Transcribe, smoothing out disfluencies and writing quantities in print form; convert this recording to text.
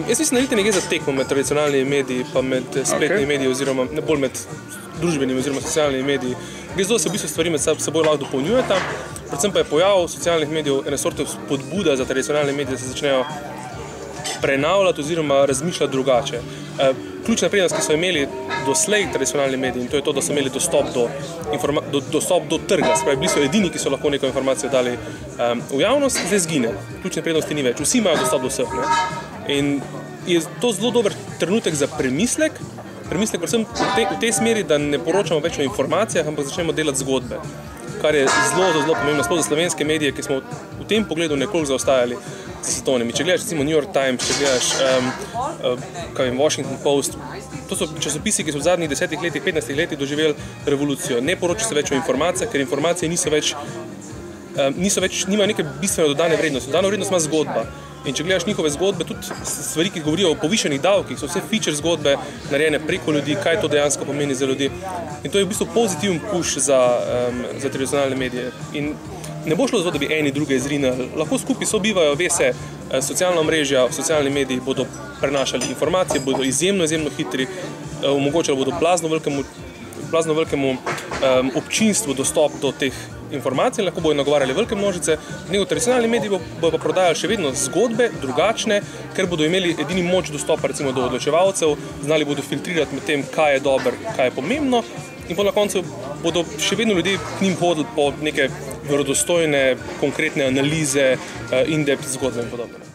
Jaz mislim, da niti ne gre za tekmo med tradicionalnimi mediji pa med spletnimi mediji oziroma bolj med družbenimi oziroma socialnimi mediji. Gre za to, da se v bistvu stvari med seboj lahko dopolnjujeta, predvsem pa je pojav socialnih medijev ene sorte spodbuda za tradicionalne medije, da se začnejo prenavljati oziroma razmišljati drugače. Ključna prednost, ki so imeli doslej tradicionalni mediji, in to je to, da so imeli dostop do trga, spravi bili so edini, ki so lahko neko informacijo dali v javnost, zdaj zgine. Ključne prednosti ni več, vsi imajo dostop do vseh. In je to zelo dober trenutek za premislek predvsem v tej smeri, da ne poročamo več o informacijah, ampak začnemo delati zgodbe, kar je zelo pomembno, sploh za slovenske medije, ki smo v tem pogledu nekoliko zaostajali za svetovnimi. Če gledaš recimo New York Times, če gledaš Washington Post, to so časopisi, ki so v zadnjih 10 letih, 15 letih doživeli revolucijo. Ne poroča se več o informacijah, ker informacije nimajo neke bistvene dodane vrednosti. Dodano vrednost ima zgodba. In če gledaš njihove zgodbe, tudi stvari, ki govorijo o povišenih davkih, so vse feature zgodbe narejene preko ljudi, kaj to dejansko pomeni za ljudi. In to je v bistvu pozitiven push za tradicionalne medije. In ne bo šlo za to, da bi eni druge izrinili. Lahko skupaj sobivajo, ve se, socialna omrežja, socialni mediji bodo prenašali informacije, bodo izjemno hitri, omogočali bodo blazno velikemu občinstvu dostop do teh informacij, lahko bodo nagovarjali velike množice, tradicionalni mediji bodo pa prodajali še vedno zgodbe, drugačne, ker bodo imeli edini moč dostopa recimo do odločevalcev, znali bodo filtrirati med tem, kaj je dobro, kaj je pomembno, in po na koncu bodo še vedno ljudje k njim hodili po neke verodostojne, konkretne analize, in-depth zgodbe in podobno.